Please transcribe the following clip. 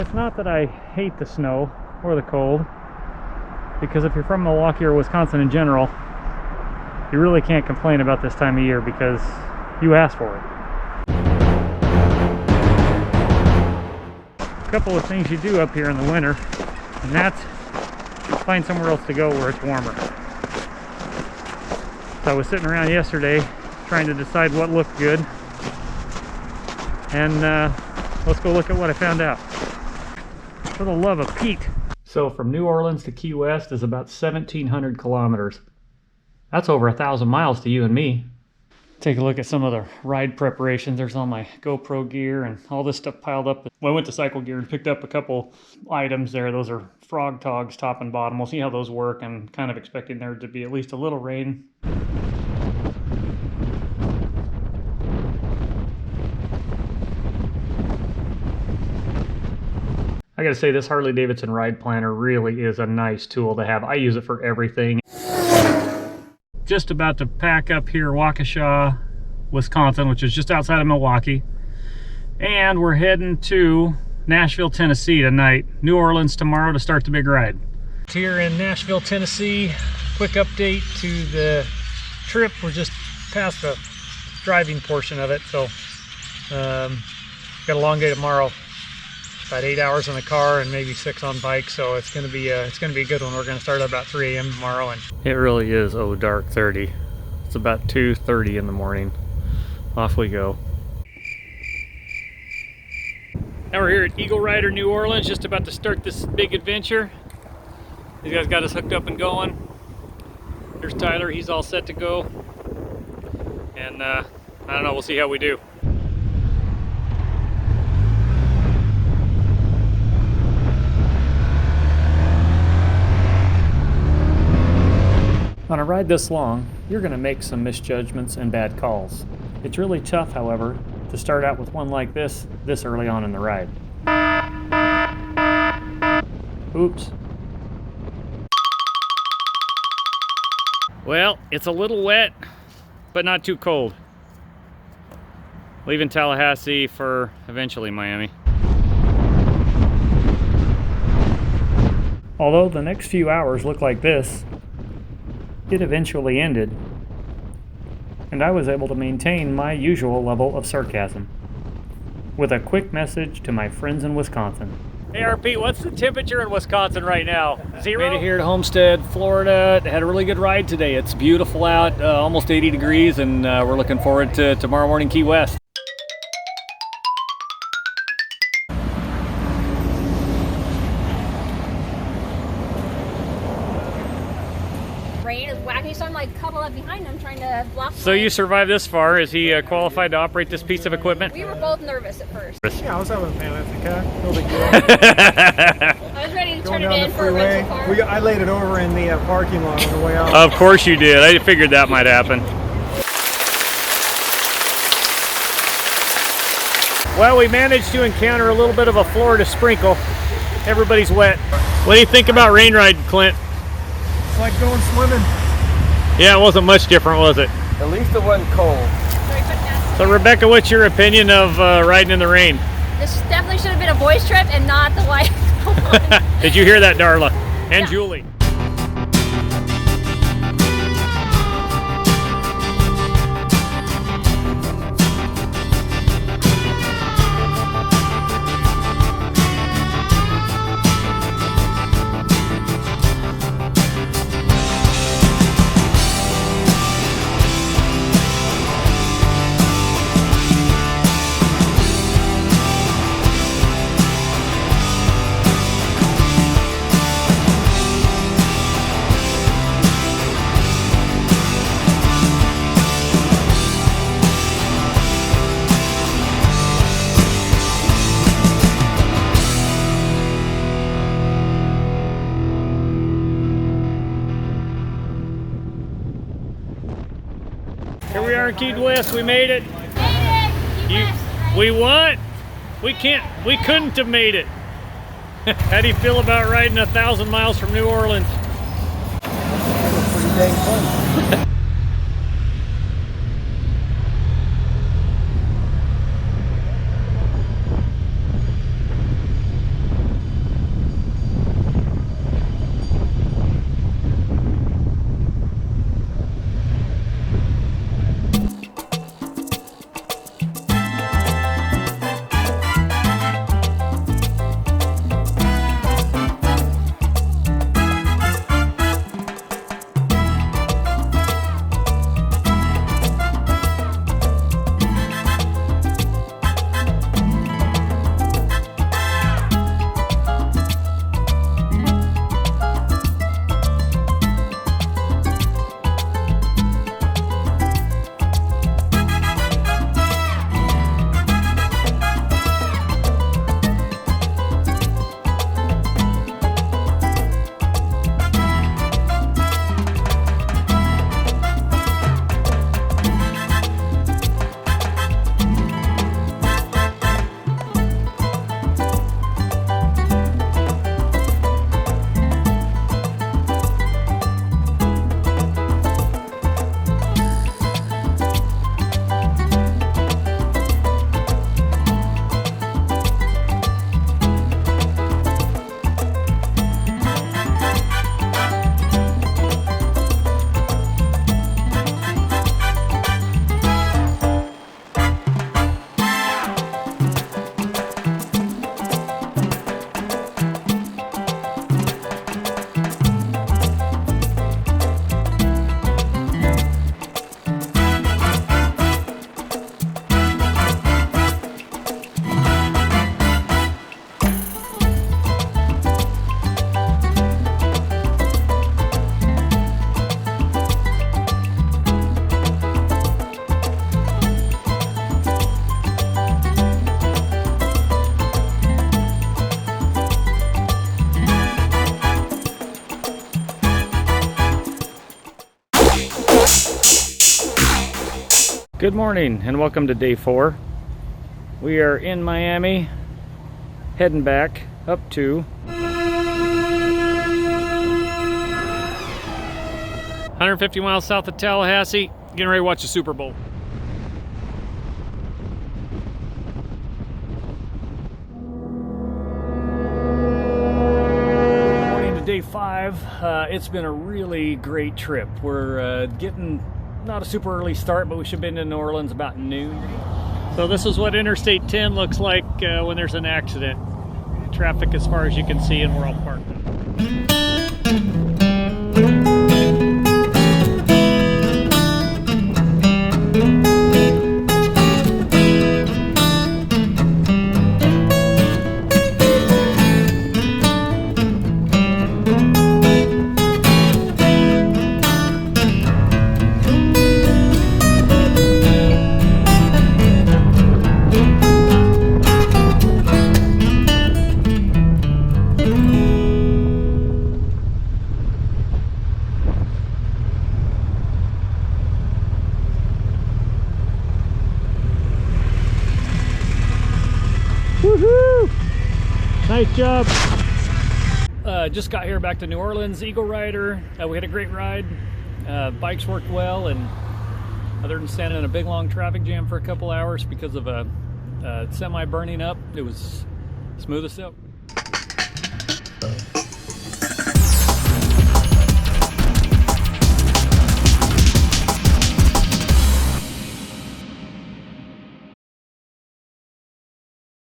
it's not that I hate the snow or the cold, because if you're from Milwaukee or Wisconsin in general, you really can't complain about this time of year because you asked for it. A couple of things you do up here in the winter, and that's find somewhere else to go where it's warmer. So I was sitting around yesterday trying to decide what looked good, and let's go look at what I found out. For the love of Pete. So from New Orleans to Key West is about 1,700 kilometers. That's over 1,000 miles to you and me. Take a look at some of the ride preparations. There's all my GoPro gear and all this stuff piled up. Well, I went to Cycle Gear and picked up a couple items there. Those are frog togs, top and bottom. We'll see how those work. I'm kind of expecting there to be at least a little rain. I gotta say, this Harley-Davidson Ride Planner really is a nice tool to have. I use it for everything. Just about to pack up here, Waukesha, Wisconsin, which is just outside of Milwaukee. And we're heading to Nashville, Tennessee tonight. New Orleans tomorrow to start the big ride. Here in Nashville, Tennessee, quick update to the trip. We're just past the driving portion of it, so got a long day tomorrow. About 8 hours in the car and maybe 6 on bike, so it's gonna be a good one. We're gonna start at about 3 a.m. tomorrow, and it really is dark 30. It's about 2:30 in the morning. Off we go. Now we're here at Eaglerider, New Orleans, just about to start this big adventure. These guys got us hooked up and going. Here's Tyler, he's all set to go, and I don't know, we'll see how we do. On a ride this long, you're going to make some misjudgments and bad calls. It's really tough, however, to start out with one like this early on in the ride. Oops. Well, it's a little wet, but not too cold. Leaving Tallahassee for eventually Miami. Although the next few hours look like this, it eventually ended, and I was able to maintain my usual level of sarcasm with a quick message to my friends in Wisconsin. Hey RP, what's the temperature in Wisconsin right now? 0? Made it here to Homestead, Florida. Had a really good ride today. It's beautiful out, almost 80 degrees, and we're looking forward to tomorrow morning Key West. Rain is wacky, so I'm like cuddled up behind him trying to block. So you survived this far. Is he qualified to operate this piece of equipment? We were both nervous at first. Yeah, I was having a panic attack. No big deal. I was ready to turn it in for a rental car. I laid it over in the parking lot on the way out. Of course you did. I figured that might happen. Well, we managed to encounter a little bit of a Florida sprinkle. Everybody's wet. What do you think about rain riding, Clint? It's like going swimming. Yeah, it wasn't much different, was it? At least it wasn't cold. So Rebecca, what's your opinion of riding in the rain? This definitely should have been a boys trip and not the wife one. Did you hear that, Darla? And Yeah. Julie. Here we are in Key West. We made it. We what? We couldn't have made it. How do you feel about riding 1,000 miles from New Orleans? Pretty dang fun. Good morning and welcome to day 4. We are in Miami, heading back up to 150 miles south of Tallahassee, getting ready to watch the Super Bowl. Morning to day 5. It's been a really great trip. We're getting not a super early start, but we should have been in New Orleans about noon. So this is what Interstate 10 looks like when there's an accident. Traffic as far as you can see, and we're all parked up. Woohoo! Nice job. Just got here back to New Orleans, Eaglerider. We had a great ride. Bikes worked well, and other than standing in a big long traffic jam for a couple hours because of a semi burning up, it was smooth as silk.